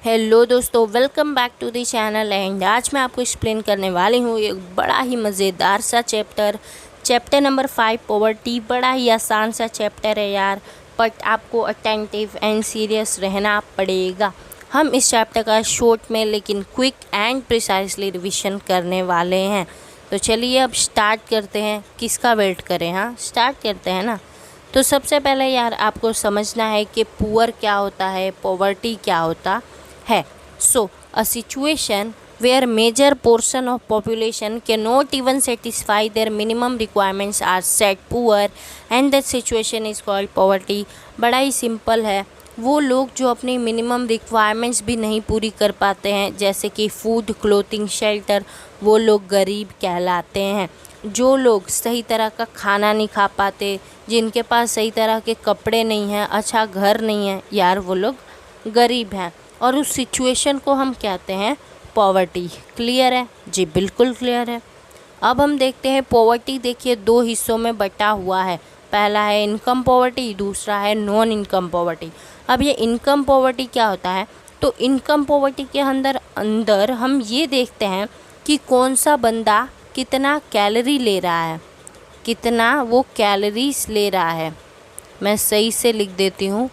Hello दोस्तों, welcome back to the channel. And आज मैं आपको एक्सप्लेन करने वाली हूँ एक बड़ा ही मज़ेदार सा चैप्टर नंबर 5 पॉवर्टी। बड़ा ही आसान सा चैप्टर है यार, बट आपको अटेंटिव एंड सीरियस रहना पड़ेगा। हम इस चैप्टर का शॉर्ट में लेकिन क्विक एंड प्रिसाइसली रिविज़न करने वाले हैं। तो चलिए अब स्टार्ट करते हैं। किसका वेट करें, हाँ स्टार्ट करते हैं ना। तो सबसे पहले यार आपको समझना है कि पुअर क्या होता है, पॉवर्टी क्या होता है। So uh situation where major portion of population cannot even satisfy their minimum requirements are said poor and that situation is called poverty। बड़ा ही सिंपल है। वो लोग जो अपनी मिनिमम रिक्वायरमेंट्स भी नहीं पूरी कर पाते हैं, जैसे कि फूड, क्लोथिंग, शेल्टर, वो लोग गरीब कहलाते हैं। जो लोग सही तरह का खाना नहीं खा पाते, जिनके पास सही तरह के कपड़े नहीं हैं, अच्छा घर नहीं है, यार वो लोग गरीब हैं। और उस सिचुएशन को हम कहते हैं पॉवर्टी। क्लियर है जी? बिल्कुल क्लियर है। अब हम देखते हैं पॉवर्टी। देखिए दो हिस्सों में बटा हुआ है। पहला है इनकम पॉवर्टी, दूसरा है नॉन इनकम पॉवर्टी। अब ये इनकम पॉवर्टी क्या होता है? तो इनकम पॉवर्टी के अंदर हम ये देखते हैं कि कौन सा बंदा कितना कैलोरी ले रहा है, कितना वो कैलोरीज ले रहा है। मैं सही से लिख देती हूँ,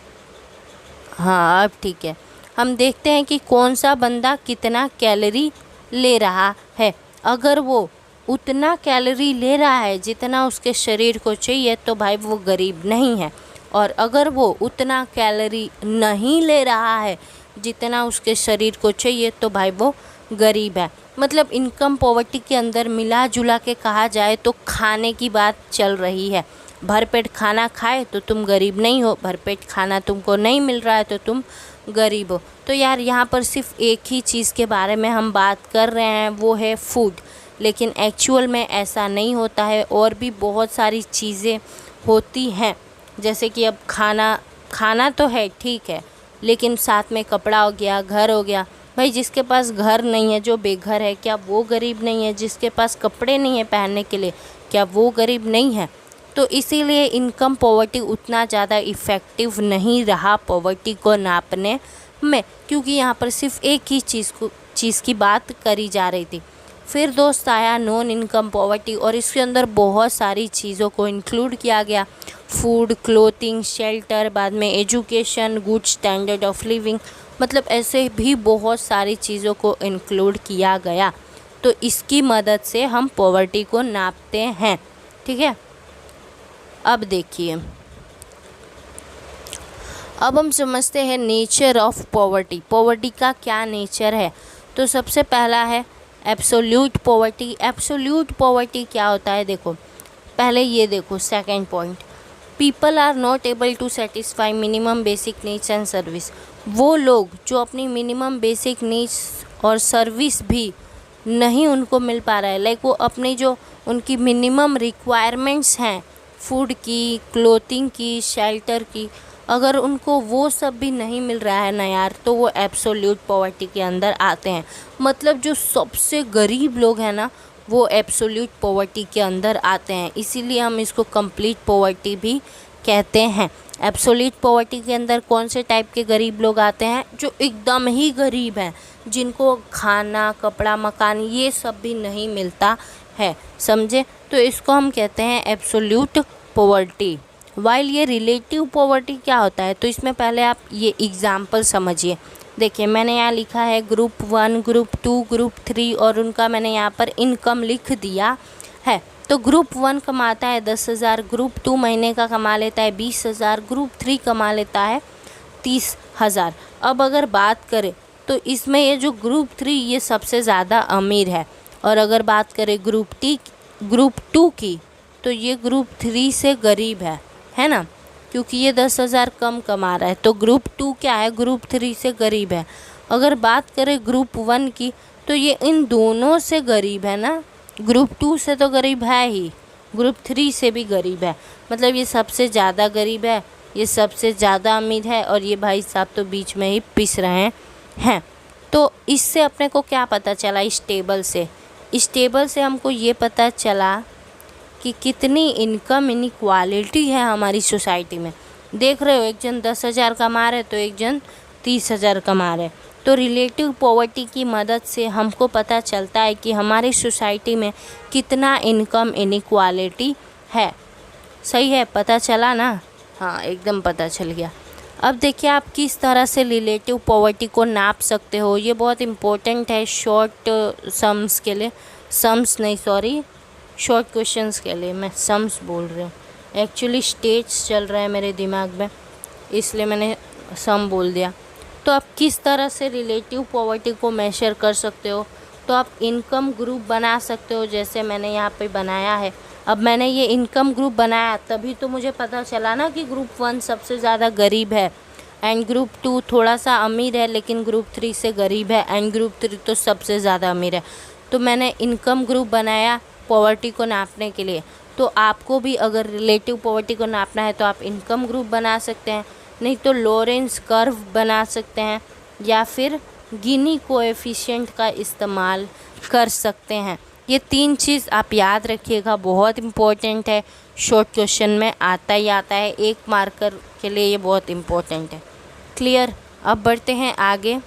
हाँ अब ठीक है। हम देखते हैं कि कौन सा बंदा कितना कैलोरी ले रहा है। अगर वो उतना कैलोरी ले रहा है जितना उसके शरीर को चाहिए, तो भाई वो गरीब नहीं है। और अगर वो उतना कैलोरी नहीं ले रहा है जितना उसके शरीर को चाहिए, तो भाई वो गरीब है। मतलब इनकम पॉवर्टी के अंदर मिला जुला के कहा जाए तो खाने की बात चल रही है। भरपेट खाना खाए तो तुम गरीब नहीं हो, भरपेट खाना तुमको नहीं मिल रहा है तो तुम गरीब हो। तो यार यहाँ पर सिर्फ एक ही चीज़ के बारे में हम बात कर रहे हैं, वो है फूड। लेकिन एक्चुअल में ऐसा नहीं होता है, और भी बहुत सारी चीज़ें होती हैं। जैसे कि अब खाना तो है ठीक है, लेकिन साथ में कपड़ा हो गया, घर हो गया। भाई जिसके पास घर नहीं है, जो बेघर है, क्या वो गरीब नहीं है? जिसके पास कपड़े नहीं है पहनने के लिए, क्या वो गरीब नहीं है? तो इसीलिए इनकम पॉवर्टी उतना ज़्यादा इफ़ेक्टिव नहीं रहा पॉवर्टी को नापने में, क्योंकि यहाँ पर सिर्फ एक ही चीज़ की बात करी जा रही थी। फिर दोस्त आया नॉन इनकम पॉवर्टी, और इसके अंदर बहुत सारी चीज़ों को इंक्लूड किया गया। फूड, क्लोथिंग, शेल्टर, बाद में education, good standard of living, मतलब ऐसे भी बहुत सारी चीज़ों को इंक्लूड किया गया। तो इसकी मदद से हम पॉवर्टी को नापते हैं, ठीक है। अब देखिए, अब हम समझते हैं नेचर ऑफ पॉवर्टी। पॉवर्टी का क्या नेचर है? तो सबसे पहला है एब्सोल्यूट पॉवर्टी। एब्सोल्यूट पॉवर्टी क्या होता है? देखो पहले ये देखो second point, people are not able to satisfy minimum basic needs and service. वो लोग जो अपनी मिनिमम बेसिक नीड्स और सर्विस भी नहीं उनको मिल पा रहा है, लाइक वो अपनी जो उनकी मिनिमम रिक्वायरमेंट्स हैं, फूड की, क्लोथिंग की, शेल्टर की, अगर उनको वो सब भी नहीं मिल रहा है ना यार, तो वो एब्सोल्यूट पॉवर्टी के अंदर आते हैं। मतलब जो सबसे गरीब लोग हैं ना, वो एब्सोल्यूट पॉवर्टी के अंदर आते हैं। इसीलिए हम इसको कंप्लीट पॉवर्टी भी कहते हैं। एब्सोल्यूट पॉवर्टी के अंदर कौन से टाइप के गरीब लोग आते हैं? जो एकदम ही गरीब हैं, जिनको खाना, कपड़ा, मकान ये सब भी नहीं मिलता है, समझे? तो इसको हम कहते हैं एब्सोल्यूट पॉवर्टी। वाइल ये रिलेटिव पॉवर्टी क्या होता है? तो इसमें पहले आप ये एग्जाम्पल समझिए। देखिए मैंने यहाँ लिखा है ग्रुप 1, ग्रुप 2, ग्रुप 3, और उनका मैंने यहाँ पर इनकम लिख दिया है। तो ग्रुप 1 कमाता है 10,000, ग्रुप 2 महीने का कमा लेता है 20,000, ग्रुप 3 कमा लेता है 30,000। अब अगर बात करें तो इसमें ये जो ग्रुप 3 ये सबसे ज़्यादा अमीर है। और अगर बात करें ग्रुप 2 की, तो ये ग्रुप 3 से गरीब है ना, क्योंकि ये 10,000 कम कमा रहा है। तो ग्रुप 2 क्या है? ग्रुप 3 से गरीब है। अगर बात करें ग्रुप 1 की, तो ये इन दोनों से गरीब है ना। ग्रुप 2 से तो गरीब है ही, ग्रुप 3 से भी गरीब है। मतलब ये सबसे ज़्यादा गरीब है, ये सबसे ज़्यादा अमीर है, और ये भाई साहब तो बीच में ही पिस रहे हैं। तो इससे अपने को क्या पता चला? इस टेबल से हमको ये पता चला कि कितनी इनकम इनइक्वालिटी है हमारी सोसाइटी में। देख रहे हो, एक जन 10,000 कमा रहे तो एक जन 30,000 कमा रहे। तो रिलेटिव पॉवर्टी की मदद से हमको पता चलता है कि हमारी सोसाइटी में कितना इनकम इनइक्वालिटी है। सही है, पता चला ना? हाँ, एकदम पता चल गया। अब देखिए आप किस तरह से रिलेटिव पॉवर्टी को नाप सकते हो। ये बहुत इम्पोर्टेंट है शॉर्ट सम्स के लिए, सम्स नहीं सॉरी शॉर्ट क्वेश्चंस के लिए। मैं सम्स बोल रही हूँ, एक्चुअली स्टेट्स चल रहा है मेरे दिमाग में, इसलिए मैंने सम बोल दिया। तो आप किस तरह से रिलेटिव पॉवर्टी को मेजर कर सकते हो? तो आप इनकम ग्रुप बना सकते हो, जैसे मैंने यहाँ पे बनाया है। अब मैंने ये इनकम ग्रुप बनाया तभी तो मुझे पता चला ना कि ग्रुप 1 सबसे ज़्यादा गरीब है एंड ग्रुप 2 थोड़ा सा अमीर है लेकिन ग्रुप 3 से गरीब है एंड ग्रुप 3 तो सबसे ज़्यादा अमीर है। तो मैंने इनकम ग्रुप बनाया पॉवर्टी को नापने के लिए। तो आपको भी अगर रिलेटिव पॉवर्टी को नापना है तो आप इनकम ग्रुप बना सकते हैं, नहीं तो लॉरेंस कर्व बना सकते हैं या फिर गिनी कोएफिशिएंट का इस्तेमाल कर सकते हैं। ये 3 चीज़ आप याद रखिएगा, बहुत इम्पोर्टेंट है, शॉर्ट क्वेश्चन में आता ही आता है, 1 मार्कर के लिए ये बहुत इम्पोर्टेंट है। क्लियर? अब बढ़ते हैं आगे।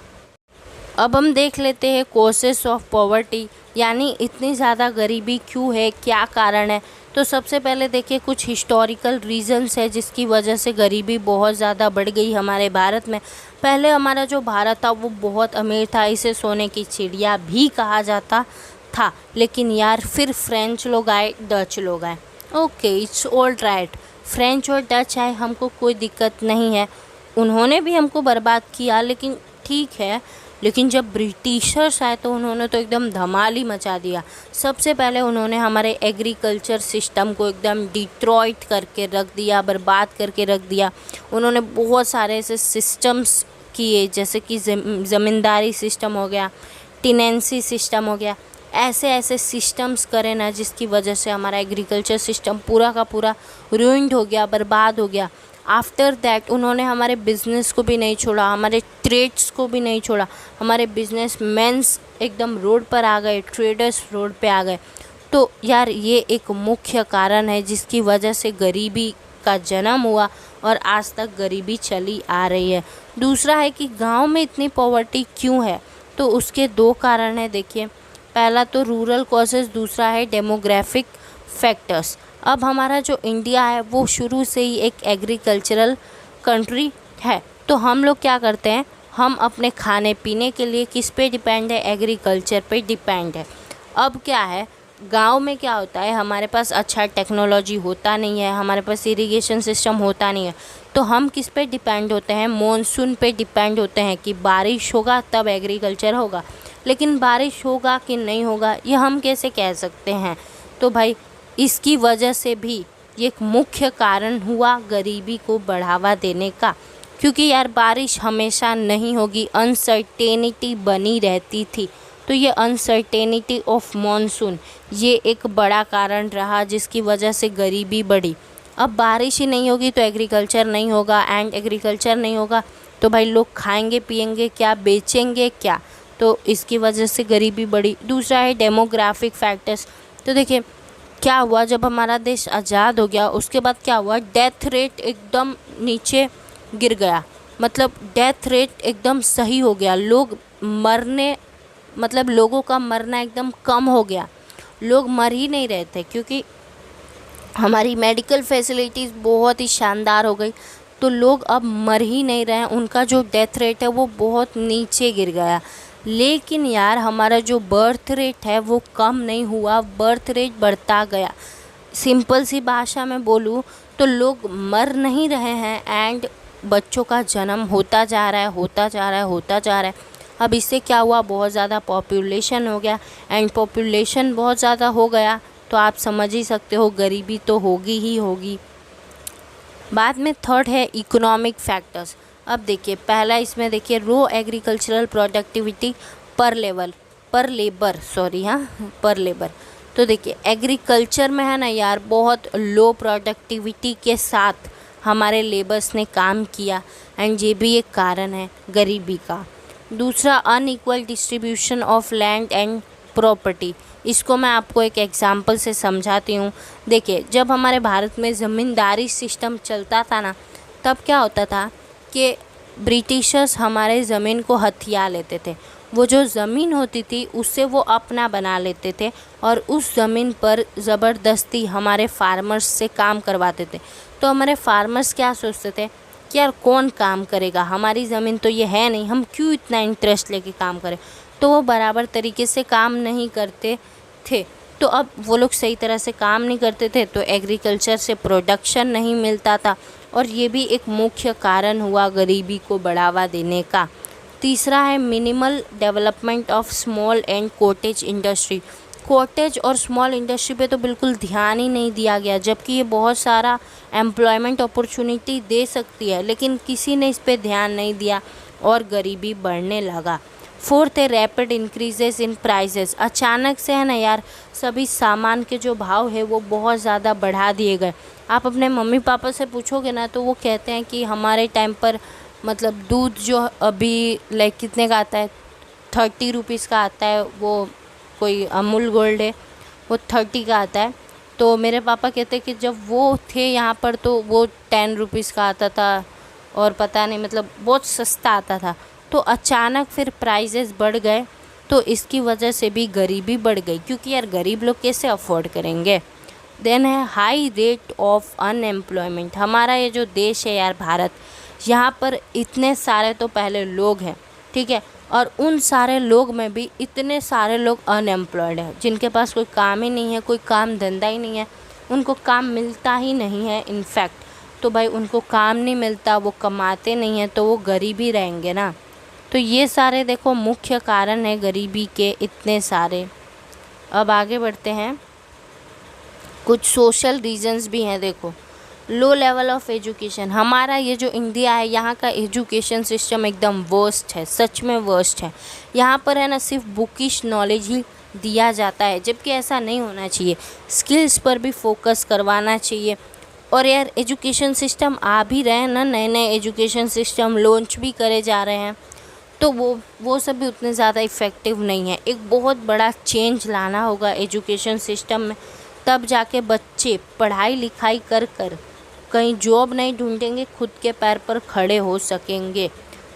अब हम देख लेते हैं कॉजेस ऑफ पॉवर्टी, यानी इतनी ज़्यादा गरीबी क्यों है, क्या कारण है। तो सबसे पहले देखिए कुछ हिस्टोरिकल रीजंस है जिसकी वजह से गरीबी बहुत ज़्यादा बढ़ गई हमारे भारत में। पहले हमारा जो भारत था वो बहुत अमीर था, इसे सोने की चिड़िया भी कहा जाता था। लेकिन यार फिर फ्रेंच लोग आए, डच लोग आए, okay it's all right, French और डच आए, हमको कोई दिक्कत नहीं है, उन्होंने भी हमको बर्बाद किया, लेकिन ठीक है। लेकिन जब ब्रिटिशर्स आए तो उन्होंने तो एकदम धमाल ही मचा दिया। सबसे पहले उन्होंने हमारे एग्रीकल्चर सिस्टम को एकदम डिस्ट्रॉयड करके रख दिया, बर्बाद करके रख दिया। उन्होंने बहुत सारे ऐसे सिस्टम्स किए, जैसे कि ज़मींदारी सिस्टम हो गया, टेनेंसी सिस्टम हो गया, ऐसे ऐसे सिस्टम्स करे ना जिसकी वजह से हमारा एग्रीकल्चर सिस्टम पूरा का पूरा रूइंड हो गया, बर्बाद हो गया। आफ्टर दैट उन्होंने हमारे बिज़नेस को भी नहीं छोड़ा, हमारे ट्रेड्स को भी नहीं छोड़ा, हमारे बिजनेस मैन्स एकदम रोड पर आ गए, ट्रेडर्स रोड पे आ गए। तो यार ये एक मुख्य कारण है जिसकी वजह से गरीबी का जन्म हुआ और आज तक गरीबी चली आ रही है। दूसरा है कि गांव में इतनी पॉवर्टी क्यों है, तो उसके 2 कारण हैं। देखिए पहला तो रूरल कॉजेज़, दूसरा है डेमोग्राफिक फैक्टर्स। अब हमारा जो इंडिया है वो शुरू से ही एक एग्रीकल्चरल कंट्री है, तो हम लोग क्या करते हैं, हम अपने खाने पीने के लिए किस पे डिपेंड है, एग्रीकल्चर पे डिपेंड है। अब क्या है, गांव में क्या होता है, हमारे पास अच्छा टेक्नोलॉजी होता नहीं है, हमारे पास इरिगेशन सिस्टम होता नहीं है, तो हम किस पे डिपेंड होते हैं, मॉनसून पे डिपेंड होते हैं कि बारिश होगा तब एग्रीकल्चर होगा। लेकिन बारिश होगा कि नहीं होगा ये हम कैसे कह सकते हैं। तो भाई इसकी वजह से भी एक मुख्य कारण हुआ गरीबी को बढ़ावा देने का, क्योंकि यार बारिश हमेशा नहीं होगी, अनसर्टेनिटी बनी रहती थी। तो ये अनसर्टेनिटी ऑफ मॉनसून ये एक बड़ा कारण रहा जिसकी वजह से गरीबी बढ़ी। अब बारिश ही नहीं होगी तो एग्रीकल्चर नहीं होगा, एंड एग्रीकल्चर नहीं होगा तो भाई लोग खाएंगे पिएंगे क्या, बेचेंगे क्या, तो इसकी वजह से गरीबी बढ़ी। दूसरा है डेमोग्राफिक फैक्टर्स। तो देखिए क्या हुआ, जब हमारा देश आज़ाद हो गया उसके बाद क्या हुआ, डेथ रेट एकदम नीचे गिर गया, मतलब डेथ रेट एकदम सही हो गया, लोग मरने मतलब लोगों का मरना एकदम कम हो गया, लोग मर ही नहीं रहे थे क्योंकि हमारी मेडिकल फैसिलिटीज़ बहुत ही शानदार हो गई, तो लोग अब मर ही नहीं रहे हैं, उनका जो डेथ रेट है वो बहुत नीचे गिर गया। लेकिन यार हमारा जो बर्थ रेट है वो कम नहीं हुआ, बर्थ रेट बढ़ता गया। सिंपल सी भाषा में बोलूँ तो लोग मर नहीं रहे हैं एंड बच्चों का जन्म होता जा रहा है, होता जा रहा है, होता जा रहा है। अब इससे क्या हुआ, बहुत ज़्यादा पॉपुलेशन हो गया, एंड पॉपुलेशन बहुत ज़्यादा हो गया तो आप समझ ही सकते हो गरीबी तो होगी ही होगी। बाद में थर्ड है इकोनॉमिक फैक्टर्स। अब देखिए पहला इसमें देखिए रो एग्रीकल्चरल प्रोडक्टिविटी पर लेबर। तो देखिए एग्रीकल्चर में है ना यार बहुत लो प्रोडक्टिविटी के साथ हमारे लेबर्स ने काम किया, एंड ये भी एक कारण है गरीबी का। दूसरा unequal distribution of land and property. इसको मैं आपको एक एग्जांपल से समझाती हूँ। देखिए जब हमारे भारत में ज़मींदारी सिस्टम चलता था ना, तब क्या होता था कि ब्रिटिशर्स हमारे ज़मीन को हथिया लेते थे। वो जो ज़मीन होती थी उससे वो अपना बना लेते थे और उस ज़मीन पर ज़बरदस्ती हमारे फार्मर्स से काम करवाते थे। तो हमारे फार्मर्स क्या सोचते थे कि यार कौन काम करेगा, हमारी ज़मीन तो ये है नहीं, हम क्यों इतना इंटरेस्ट लेके काम करें। तो वो बराबर तरीके से काम नहीं करते थे। तो अब वो लोग सही तरह से काम नहीं करते थे तो एग्रीकल्चर से प्रोडक्शन नहीं मिलता था और ये भी एक मुख्य कारण हुआ गरीबी को बढ़ावा देने का। तीसरा है minimal development of small and cottage industry. Cottage और स्मॉल इंडस्ट्री पे तो बिल्कुल ध्यान ही नहीं दिया गया, जबकि ये बहुत सारा एम्प्लॉयमेंट अपॉर्चुनिटी दे सकती है, लेकिन किसी ने इस पे ध्यान नहीं दिया और गरीबी बढ़ने लगा। फोर्थ है रैपिड इंक्रीजेस इन प्राइसेस। अचानक से है ना यार, सभी सामान के जो भाव है वो बहुत ज़्यादा बढ़ा दिए गए। आप अपने मम्मी पापा से पूछोगे ना तो वो कहते हैं कि हमारे टाइम पर मतलब दूध जो अभी लाइक कितने का आता है, 30 रुपीज़ का आता है। वो कोई अमूल गोल्ड है वो 30 का आता है। तो मेरे पापा कहते कि जब वो थे यहाँ पर तो वो 10 रुपीज़ का आता था और पता नहीं मतलब बहुत सस्ता आता था। तो अचानक फिर प्राइसेस बढ़ गए तो इसकी वजह से भी गरीबी बढ़ गई, क्योंकि यार गरीब लोग कैसे अफोर्ड करेंगे। देन है हाई रेट ऑफ अनएम्प्लॉयमेंट। हमारा ये जो देश है यार भारत, यहाँ पर इतने सारे तो पहले लोग हैं, ठीक है, और उन सारे लोग में भी इतने सारे लोग अनएम्प्लॉयड हैं जिनके पास कोई काम ही नहीं है, कोई काम धंधा ही नहीं है, उनको काम मिलता ही नहीं है इनफैक्ट। तो भाई उनको काम नहीं मिलता, वो कमाते नहीं हैं तो वो गरीब ही रहेंगे ना। तो ये सारे देखो मुख्य कारण है गरीबी के इतने सारे। अब आगे बढ़ते हैं, कुछ सोशल रीजंस भी हैं। देखो लो लेवल ऑफ एजुकेशन। हमारा ये जो इंडिया है यहाँ का एजुकेशन सिस्टम एकदम वर्स्ट है, सच में वर्स्ट है। यहाँ पर है ना सिर्फ बुकिश नॉलेज ही दिया जाता है, जबकि ऐसा नहीं होना चाहिए। स्किल्स पर भी फोकस करवाना चाहिए। और यार एजुकेशन सिस्टम आ भी रहे हैं ना, नए नए एजुकेशन सिस्टम लॉन्च भी करे जा रहे हैं, तो वो सब भी उतने ज़्यादा इफ़ेक्टिव नहीं है। एक बहुत बड़ा चेंज लाना होगा एजुकेशन सिस्टम में, तब जाके बच्चे पढ़ाई लिखाई कर कहीं जॉब नहीं ढूंढेंगे, खुद के पैर पर खड़े हो सकेंगे।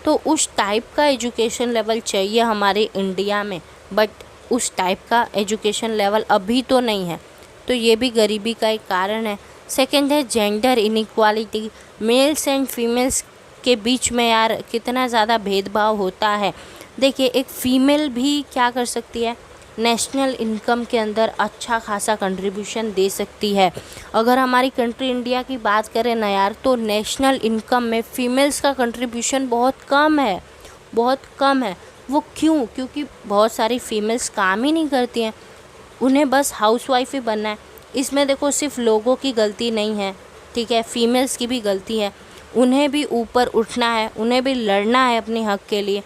तो उस टाइप का एजुकेशन लेवल चाहिए हमारे इंडिया में, बट उस टाइप का एजुकेशन लेवल अभी तो नहीं है। तो ये भी गरीबी का एक कारण है। सेकंड है gender inequality. Mails and females के बीच में यार कितना ज़्यादा भेदभाव होता है। देखिए एक फ़ीमेल भी क्या कर सकती है, नेशनल इनकम के अंदर अच्छा खासा कंट्रीब्यूशन दे सकती है। अगर हमारी कंट्री इंडिया की बात करें ना यार, तो नेशनल इनकम में फ़ीमेल्स का कंट्रीब्यूशन बहुत कम है, बहुत कम है। वो क्यों? क्योंकि बहुत सारी फ़ीमेल्स काम ही नहीं करती हैं, उन्हें बस हाउसवाइफ ही बनना है। इसमें देखो सिर्फ लोगों की गलती नहीं है, ठीक है, फीमेल्स की भी गलती है। उन्हें भी ऊपर उठना है, उन्हें भी लड़ना है अपने हक के लिए,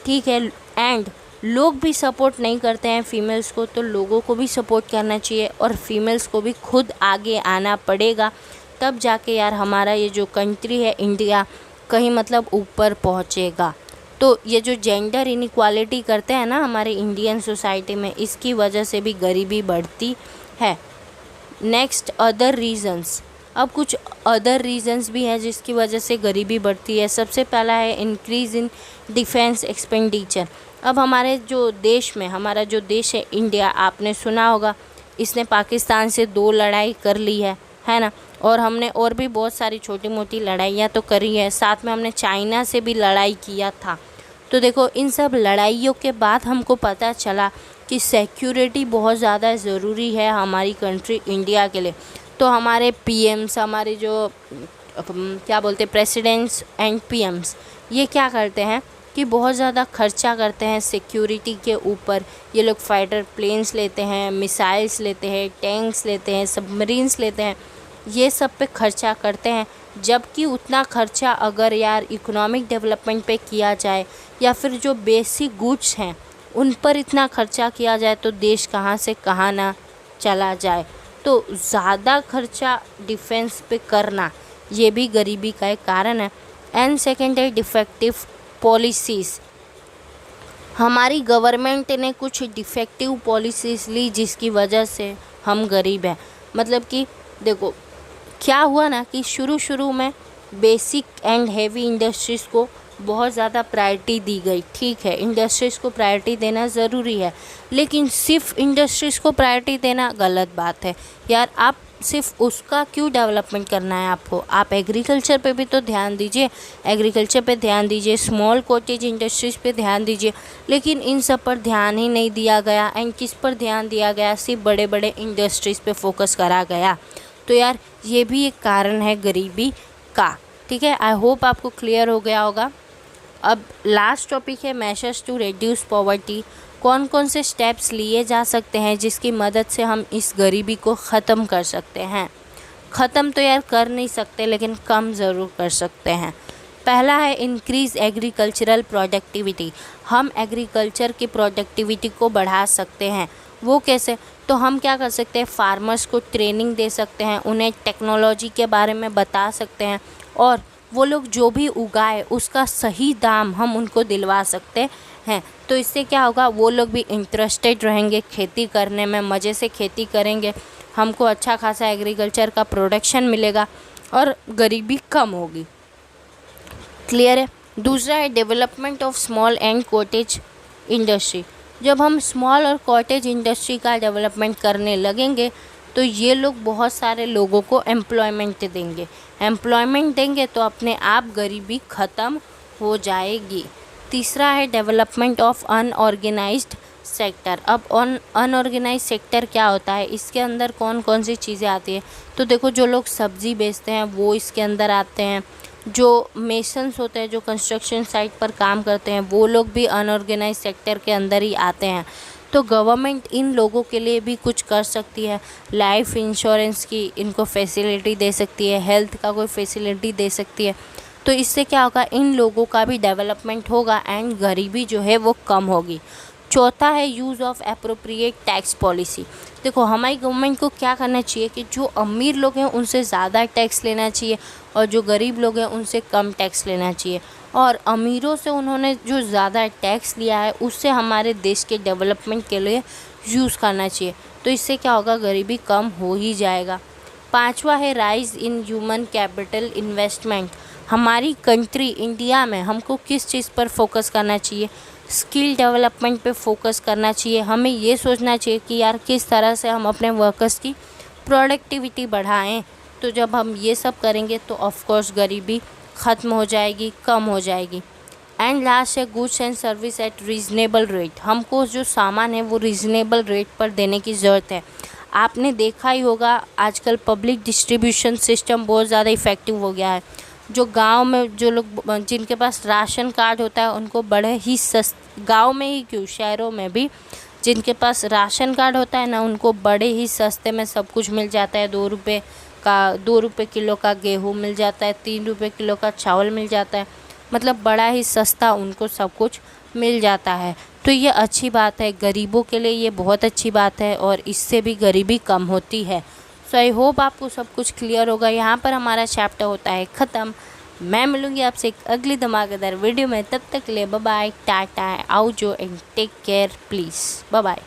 ठीक है। एंड लोग भी सपोर्ट नहीं करते हैं फीमेल्स को, तो लोगों को भी सपोर्ट करना चाहिए और फीमेल्स को भी खुद आगे आना पड़ेगा, तब जाके यार हमारा ये जो कंट्री है इंडिया कहीं मतलब ऊपर पहुँचेगा। तो ये जो जेंडर इनइक्वालिटी करते हैं ना हमारे इंडियन सोसाइटी में, इसकी वजह से भी गरीबी बढ़ती है। Next other reasons. अब कुछ अदर रीजंस भी हैं जिसकी वजह से गरीबी बढ़ती है। सबसे पहला है इंक्रीज़ इन डिफेंस एक्सपेंडिचर। अब हमारे जो देश में, हमारा जो देश है इंडिया, आपने सुना होगा इसने पाकिस्तान से 2 लड़ाई कर ली है ना, और हमने और भी बहुत सारी छोटी मोटी लड़ाइयाँ तो करी है, साथ में हमने चाइना से भी लड़ाई किया था। तो देखो इन सब लड़ाइयों के बाद हमको पता चला कि सिक्योरिटी बहुत ज़्यादा ज़रूरी है हमारी कंट्री इंडिया के लिए। तो हमारे पीएम्स, हमारे जो क्या बोलते हैं प्रेसिडेंट्स एंड पीएम्स, ये क्या करते हैं कि बहुत ज़्यादा खर्चा करते हैं सिक्योरिटी के ऊपर। ये लोग फाइटर प्लेन्स लेते हैं, मिसाइल्स लेते हैं, टैंक्स लेते हैं, सबमरीन्स लेते हैं, ये सब पे खर्चा करते हैं। जबकि उतना खर्चा अगर यार इकोनॉमिक डेवलपमेंट पे किया जाए या फिर जो बेसिक गुड्स हैं उन पर इतना खर्चा किया जाए तो देश कहाँ से कहाँ ना चला जाए। तो ज़्यादा खर्चा डिफेंस पे करना ये भी गरीबी का एक कारण है। एंड सेकेंड है डिफेक्टिव पॉलिसीज़। हमारी गवर्नमेंट ने कुछ डिफेक्टिव पॉलिसीज़ ली जिसकी वजह से हम गरीब हैं। मतलब कि देखो क्या हुआ ना कि शुरू में बेसिक एंड हेवी इंडस्ट्रीज़ को बहुत ज़्यादा प्रायोरिटी दी गई। ठीक है, इंडस्ट्रीज़ को प्रायोरिटी देना ज़रूरी है, लेकिन सिर्फ इंडस्ट्रीज़ को प्रायोरिटी देना गलत बात है यार। आप सिर्फ उसका क्यों डेवलपमेंट करना है आपको? आप एग्रीकल्चर पे भी तो ध्यान दीजिए, एग्रीकल्चर पे ध्यान दीजिए, स्मॉल कॉटेज इंडस्ट्रीज़ पे ध्यान दीजिए। लेकिन इन सब पर ध्यान ही नहीं दिया गया। एंड किस पर ध्यान दिया गया? सिर्फ बड़े बड़े इंडस्ट्रीज़ पे फोकस करा गया। तो यार ये भी एक कारण है गरीबी का। ठीक है, आई होप आपको क्लियर हो गया होगा। अब लास्ट टॉपिक है मेजर्स टू रिड्यूस पॉवर्टी। कौन कौन से स्टेप्स लिए जा सकते हैं जिसकी मदद से हम इस गरीबी को ख़त्म कर सकते हैं? ख़त्म तो यार कर नहीं सकते, लेकिन कम ज़रूर कर सकते हैं। पहला है इंक्रीज़ एग्रीकल्चरल प्रोडक्टिविटी। हम एग्रीकल्चर की प्रोडक्टिविटी को बढ़ा सकते हैं। वो कैसे? तो हम क्या कर सकते हैं, फार्मर्स को ट्रेनिंग दे सकते हैं, उन्हें टेक्नोलॉजी के बारे में बता सकते हैं, और वो लोग जो भी उगाए उसका सही दाम हम उनको दिलवा सकते हैं। तो इससे क्या होगा, वो लोग भी इंटरेस्टेड रहेंगे खेती करने में, मज़े से खेती करेंगे, हमको अच्छा खासा एग्रीकल्चर का प्रोडक्शन मिलेगा और गरीबी कम होगी। क्लियर है? दूसरा है development of small and cottage industry. जब हम स्मॉल और कॉटेज इंडस्ट्री का डेवलपमेंट करने लगेंगे तो ये लोग बहुत सारे लोगों को एम्प्लॉयमेंट देंगे तो अपने आप गरीबी ख़त्म हो जाएगी। तीसरा है डेवलपमेंट ऑफ अनऑर्गेनाइज्ड सेक्टर। अब अनऑर्गेनाइज्ड सेक्टर क्या होता है? इसके अंदर कौन कौन सी चीज़ें आती हैं? तो देखो, जो लोग सब्ज़ी बेचते हैं वो इसके अंदर आते हैं, जो मेसन्स होते हैं, जो कंस्ट्रक्शन साइट पर काम करते हैं, वो लोग भी अनऑर्गेनाइज्ड सेक्टर के अंदर ही आते हैं। तो गवर्नमेंट इन लोगों के लिए भी कुछ कर सकती है। लाइफ इंश्योरेंस की इनको फैसिलिटी दे सकती है, हेल्थ का कोई फैसिलिटी दे सकती है। तो इससे क्या होगा, इन लोगों का भी डेवलपमेंट होगा एंड गरीबी जो है वो कम होगी। चौथा है use of appropriate tax policy. देखो, हमारी गवर्नमेंट को क्या करना चाहिए कि जो अमीर लोग हैं उनसे ज़्यादा टैक्स लेना चाहिए और जो गरीब लोग हैं उनसे कम टैक्स लेना चाहिए। और अमीरों से उन्होंने जो ज़्यादा टैक्स लिया है उससे हमारे देश के डेवलपमेंट के लिए यूज़ करना चाहिए। तो इससे क्या होगा, गरीबी कम हो ही जाएगा। पांचवा है rise in human capital investment. हमारी कंट्री इंडिया में हमको किस चीज़ पर फोकस करना चाहिए? स्किल डेवलपमेंट पे फोकस करना चाहिए। हमें ये सोचना चाहिए कि यार किस तरह से हम अपने वर्कर्स की प्रोडक्टिविटी बढ़ाएं। तो जब हम ये सब करेंगे तो ऑफ कोर्स गरीबी ख़त्म हो जाएगी, कम हो जाएगी। एंड लास्ट है goods and service eight reasonable rate. हमको जो सामान है वो रीज़नेबल रेट पर देने की ज़रूरत है। आपने देखा ही होगा आजकल पब्लिक डिस्ट्रीब्यूशन सिस्टम बहुत ज़्यादा इफ़ेक्टिव हो गया है। जो गांव में जो लोग जिनके पास राशन कार्ड होता है उनको बड़े ही गांव में ही क्यों, शहरों में भी जिनके पास राशन कार्ड होता है ना, उनको बड़े ही सस्ते में सब कुछ मिल जाता है। 2 रुपये किलो का गेहूँ मिल जाता है, 3 रुपये किलो का चावल मिल जाता है, मतलब बड़ा ही सस्ता उनको सब कुछ मिल जाता है। तो ये अच्छी बात है, गरीबों के लिए ये बहुत अच्छी बात है और इससे भी गरीबी कम होती है। सो आई होप आपको सब कुछ क्लियर होगा। यहाँ पर हमारा चैप्टर होता है ख़त्म। मैं मिलूँगी आपसे एक अगली धमाकेदार वीडियो में। तब तक के लिए बाय बाय, टाटा, आओ जो and take care please, bye bye.